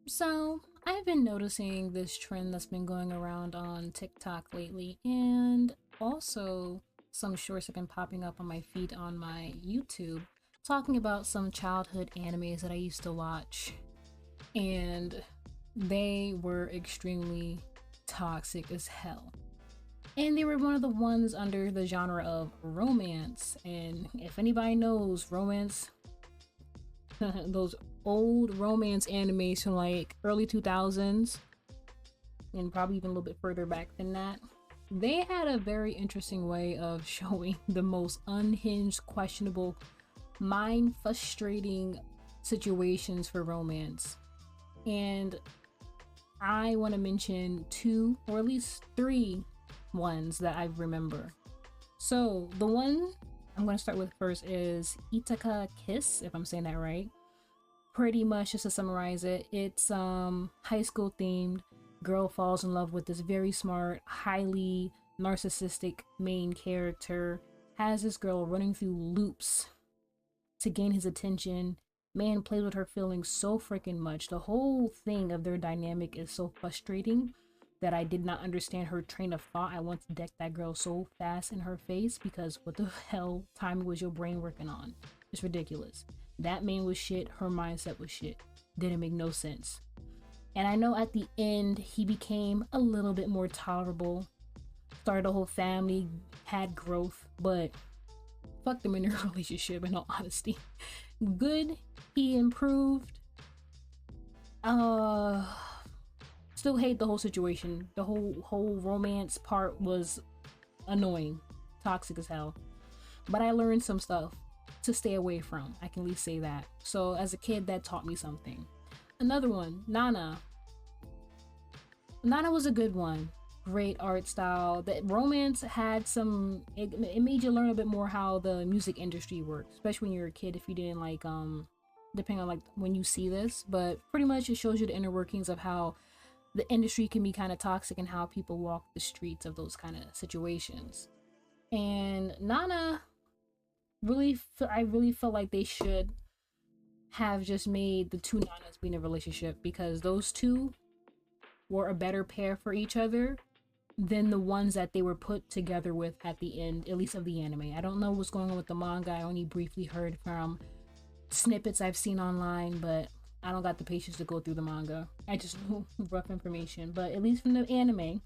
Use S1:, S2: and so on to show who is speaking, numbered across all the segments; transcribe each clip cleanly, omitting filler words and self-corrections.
S1: So, I've been noticing this trend that's been going around on TikTok lately, and also some shorts have been popping up on my feed on my YouTube talking about some childhood animes that I used to watch, and they were extremely toxic as hell. And they were one of the ones under the genre of romance. And if anybody knows romance, those old romance animes from like early 2000s and probably even a little bit further back than that, they had a very interesting way of showing the most unhinged, questionable, mind frustrating situations for romance. And I want to mention two or at least three ones that I remember. So the one I'm going to start with first is Itaka Kiss, if I'm saying that right. Pretty much, just to summarize it, it's high school themed. Girl falls in love with this very smart, highly narcissistic main character, has this girl running through loops to gain his attention. Man plays with her feelings so freaking much. The whole thing of their dynamic is so frustrating that I did not understand her train of thought. I want to deck that girl so fast in her face, because what the hell time was your brain working on? It's ridiculous. That man was shit, her mindset was shit. Didn't make no sense. And I know at the end he became a little bit more tolerable, started a whole family, had growth, but fuck them in their relationship, in all honesty. Good, he improved. Still hate the whole situation. The whole romance part was annoying, toxic as hell. But I learned some stuff to stay away from. I can at least say that. So as a kid, that taught me something. Another one, Nana. Nana was a good one. Great art style. That romance had some. It made you learn a bit more how the music industry works, especially when you're a kid. If you didn't like, depending on like when you see this, but pretty much it shows you the inner workings of how the industry can be kind of toxic and how people walk the streets of those kind of situations. And Nana I really felt like they should have just made the two Nanas be in a relationship, because those two were a better pair for each other than the ones that they were put together with at the end, at least of the anime. I don't know what's going on with the manga. I only briefly heard from snippets I've seen online, but I don't got the patience to go through the manga. I just know rough information. But at least from the anime,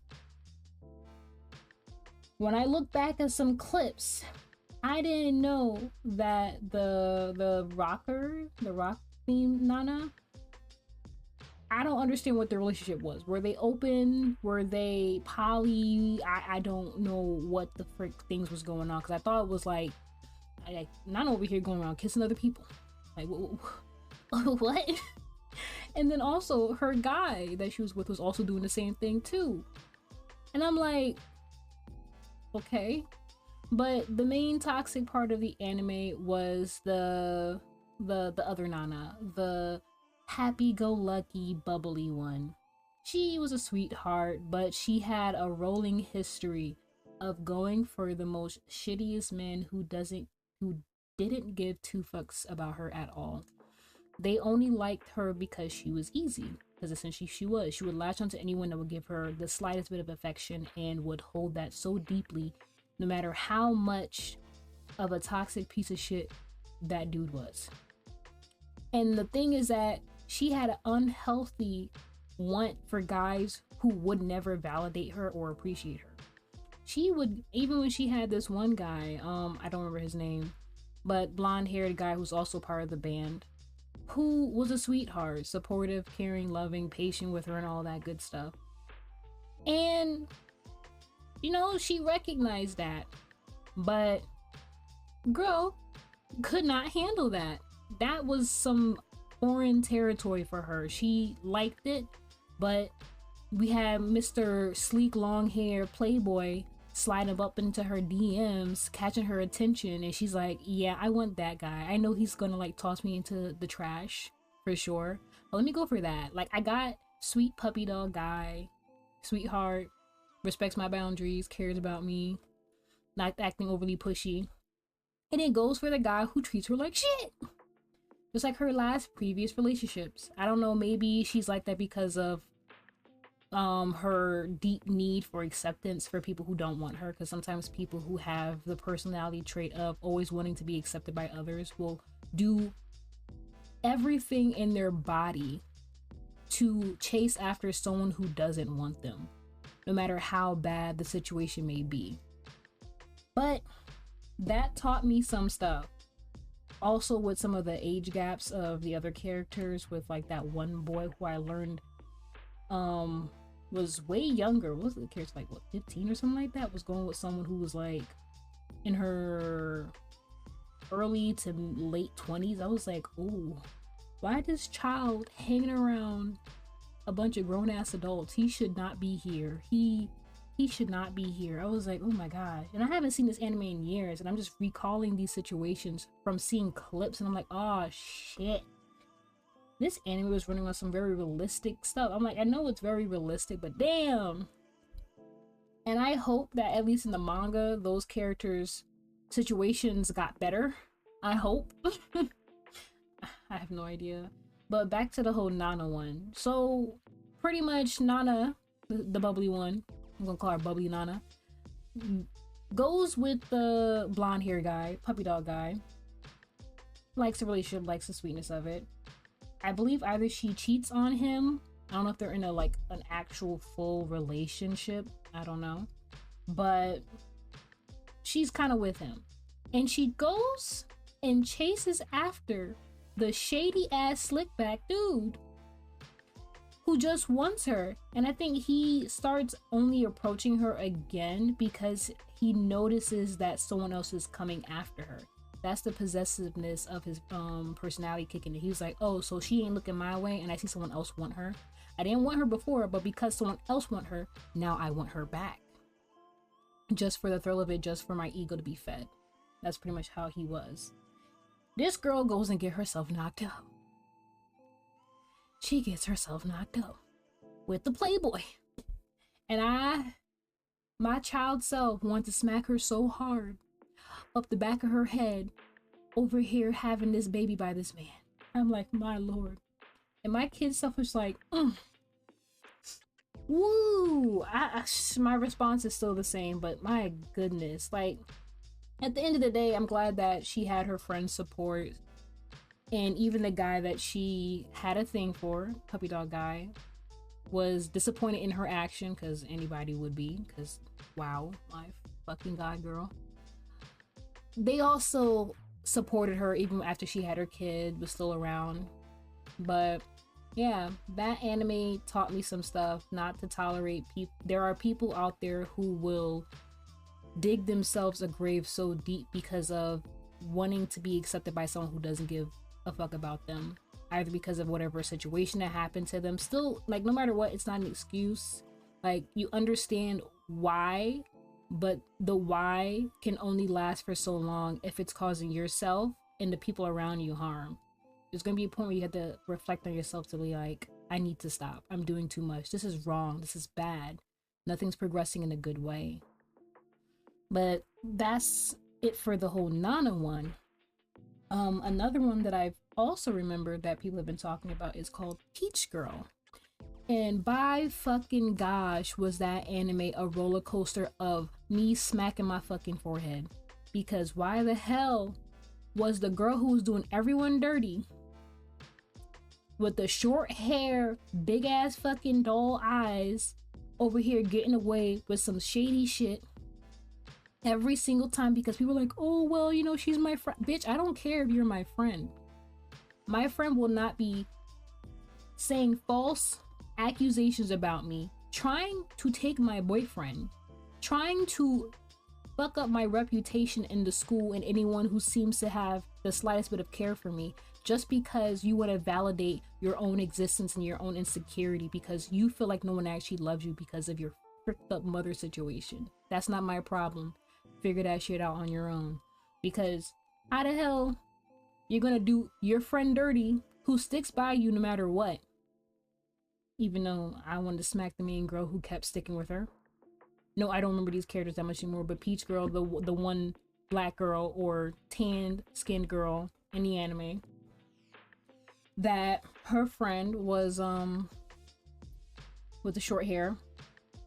S1: when I look back at some clips, I didn't know that the rock theme Nana, I don't understand what their relationship was. Were they open? Were they poly? I don't know what the frick things was going on, because I thought it was like Nana over here going around kissing other people. Like, what? And then also her guy that she was with was also doing the same thing too. And I'm like, okay. But the main toxic part of the anime was the other Nana, the happy-go-lucky, bubbly one. She was a sweetheart, but she had a rolling history of going for the most shittiest men who didn't give two fucks about her at all. They only liked her because she was easy, because essentially she would latch onto anyone that would give her the slightest bit of affection and would hold that so deeply, no matter how much of a toxic piece of shit that dude was. And the thing is that she had an unhealthy want for guys who would never validate her or appreciate her. She would, even when she had this one guy, I don't remember his name, but blonde-haired guy who's also part of the band, who was a sweetheart, supportive, caring, loving, patient with her and all that good stuff. And you know, she recognized that, but girl could not handle that. That was some foreign territory for her. She liked it, but we had Mr. Sleek long hair playboy sliding up into her DMs, catching her attention, and she's like, yeah, I want that guy. I know he's gonna like toss me into the trash for sure, but let me go for that. Like, I got sweet puppy dog guy, sweetheart, respects my boundaries, cares about me, not acting overly pushy. And it goes for the guy who treats her like shit. Just like her last previous relationships. I don't know, maybe she's like that because of her deep need for acceptance for people who don't want her, because sometimes people who have the personality trait of always wanting to be accepted by others will do everything in their body to chase after someone who doesn't want them, no matter how bad the situation may be. But that taught me some stuff. Also, with some of the age gaps of the other characters, with like that one boy who I learned was way younger. What was the character, like what, 15 or something like that? Was going with someone who was like in her early to late 20s. I was like, ooh, why this child hanging around a bunch of grown-ass adults? He should not be here. He should not be here. I was like, oh my gosh. And I haven't seen this anime in years, and I'm just recalling these situations from seeing clips, and I'm like, oh shit, this anime was running on some very realistic stuff. I'm like, I know it's very realistic, but damn. And I hope that at least in the manga, those characters' situations got better. I hope. I have no idea. But back to the whole Nana one. So pretty much Nana, the bubbly one, I'm gonna call her Bubbly Nana, goes with the blonde hair guy, puppy dog guy. Likes the relationship, likes the sweetness of it. I believe either she cheats on him. I don't know if they're in a like an actual full relationship. I don't know. But she's kind of with him. And she goes and chases after the shady ass slickback dude who just wants her. And I think he starts only approaching her again because he notices that someone else is coming after her. That's the possessiveness of his personality kicking in. He was like, oh, so she ain't looking my way and I see someone else want her. I didn't want her before, but because someone else want her, now I want her back. Just for the thrill of it, just for my ego to be fed. That's pretty much how he was. This girl goes and get herself knocked out. She gets herself knocked out with the playboy. And my child self, wanted to smack her so hard up the back of her head over here having this baby by this man. I'm like, my lord. And my kid self was like, woo. My response is still the same, but my goodness, like, at the end of the day, I'm glad that she had her friend's support, and even the guy that she had a thing for, puppy dog guy, was disappointed in her action, because anybody would be, because wow, my fucking god, girl. They also supported her even after she had her kid, was still around. But yeah, that anime taught me some stuff, not to tolerate people. There are people out there who will dig themselves a grave so deep because of wanting to be accepted by someone who doesn't give a fuck about them, either because of whatever situation that happened to them. Still, like, no matter what, it's not an excuse. Like, you understand why, but the why can only last for so long if it's causing yourself and the people around you harm. There's gonna be a point where you have to reflect on yourself to be like, I need to stop. I'm doing too much. This is wrong. This is bad. Nothing's progressing in a good way. But that's it for the whole Nana one. Another one that I've also remembered that people have been talking about is called Peach Girl. And by fucking gosh, was that anime a roller coaster of me smacking my fucking forehead. Because why the hell was the girl who was doing everyone dirty with the short hair, big ass fucking doll eyes over here getting away with some shady shit every single time? Because people are like, oh, well, you know, she's my friend. Bitch, I don't care if you're my friend. My friend will not be saying false accusations about me, trying to take my boyfriend, trying to fuck up my reputation in the school and anyone who seems to have the slightest bit of care for me, just because you want to validate your own existence and your own insecurity because you feel like no one actually loves you because of your fricked up mother situation. That's not my problem. Figure that shit out on your own. Because how the hell you're gonna do your friend dirty who sticks by you no matter what? Even though I wanted to smack the main girl who kept sticking with her. No, I don't remember these characters that much anymore, but Peach Girl, the one black girl or tanned skinned girl in the anime, that her friend was with the short hair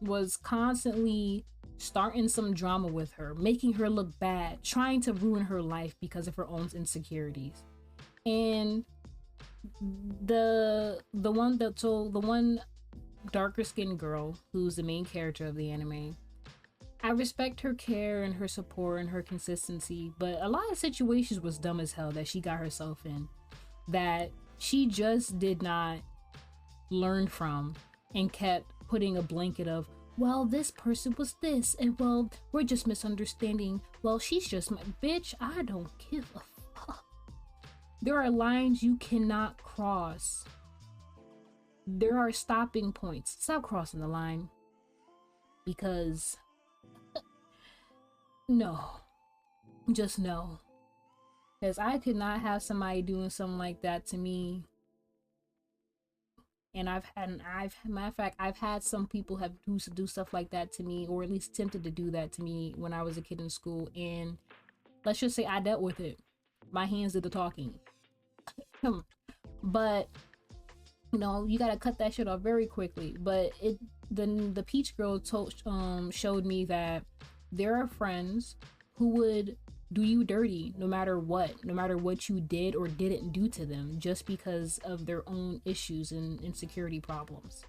S1: was constantly starting some drama with her, making her look bad, trying to ruin her life because of her own insecurities. And the one darker skinned girl who's the main character of the anime, I respect her care and her support and her consistency, but a lot of situations was dumb as hell that she got herself in, that she just did not learn from, and kept putting a blanket of, well, this person was this, and well, we're just misunderstanding. Well, she's just my bitch. I don't give a fuck. There are lines you cannot cross. There are stopping points. Stop crossing the line. Because no. Just no. Because I could not have somebody doing something like that to me. And matter of fact, I've had some people have used to do stuff like that to me, or at least attempted to do that to me when I was a kid in school. And let's just say I dealt with it. My hands did the talking. But you know, you gotta cut that shit off very quickly. But the Peach Girl showed me that there are friends who would do you dirty no matter what you did or didn't do to them, just because of their own issues and insecurity problems.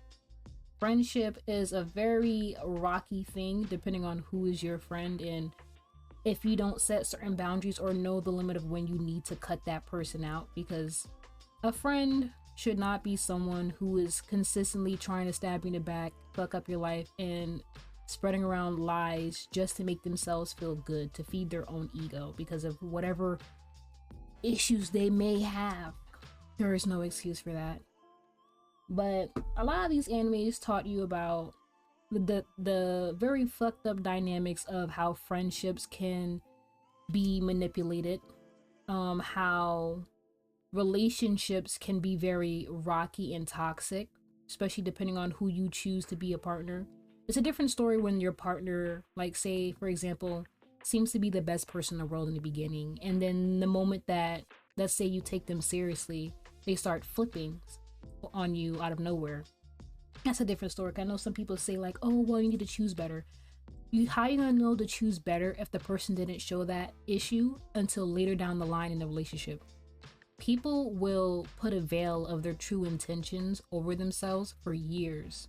S1: Friendship is a very rocky thing depending on who is your friend, and if you don't set certain boundaries or know the limit of when you need to cut that person out, because a friend should not be someone who is consistently trying to stab you in the back, fuck up your life, and spreading around lies just to make themselves feel good, to feed their own ego because of whatever issues they may have. There is no excuse for that. But a lot of these animes taught you about the very fucked up dynamics of how friendships can be manipulated, how relationships can be very rocky and toxic, especially depending on who you choose to be a partner. It's a different story when your partner, like say for example, seems to be the best person in the world in the beginning, and then the moment that, let's say you take them seriously, they start flipping on you out of nowhere. That's a different story. I know some people say like, oh well, you need to choose better. How you gonna know to choose better if the person didn't show that issue until later down the line in the relationship? People will put a veil of their true intentions over themselves for years,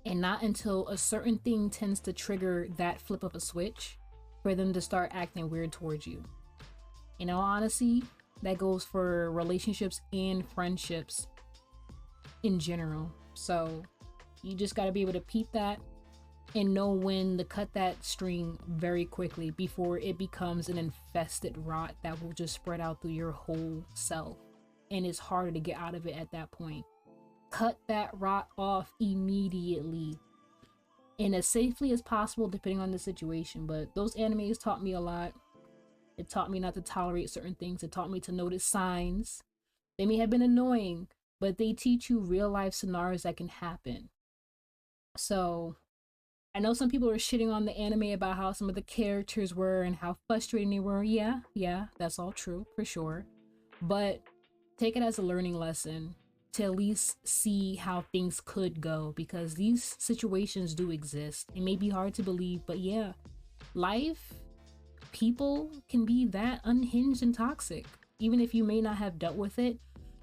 S1: and not until a certain thing tends to trigger that flip of a switch for them to start acting weird towards you. In all honesty, that goes for relationships and friendships in general. So you just got to be able to peep that and know when to cut that string very quickly before it becomes an infested rot that will just spread out through your whole self, and it's harder to get out of it at that point. Cut that rot off immediately and as safely as possible depending on the situation. But those animes taught me a lot. It taught me not to tolerate certain things. It taught me to notice signs. They may have been annoying, but they teach you real life scenarios that can happen. So I know some people are shitting on the anime about how some of the characters were and how frustrating they were. Yeah, that's all true for sure. But take it as a learning lesson to at least see how things could go, because these situations do exist. It may be hard to believe, but yeah, life, people can be that unhinged and toxic. Even if you may not have dealt with it,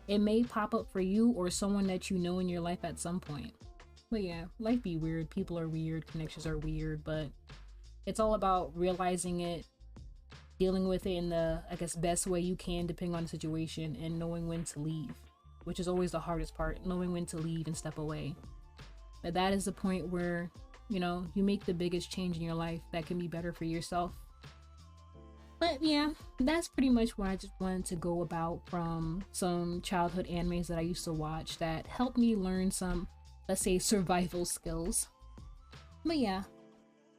S1: it may pop up for you or someone that you know in your life at some point. But yeah, life be weird, people are weird, connections are weird, but it's all about realizing it, dealing with it in the, I guess, best way you can depending on the situation, and knowing when to leave, which is always the hardest part, knowing when to leave and step away. But that is the point where, you know, you make the biggest change in your life that can be better for yourself. But yeah, that's pretty much what I just wanted to go about from some childhood animes that I used to watch that helped me learn some, let's say, survival skills. But yeah,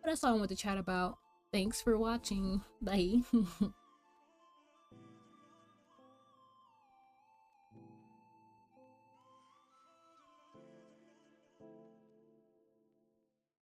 S1: that's all I want to chat about. Thanks for watching. Bye.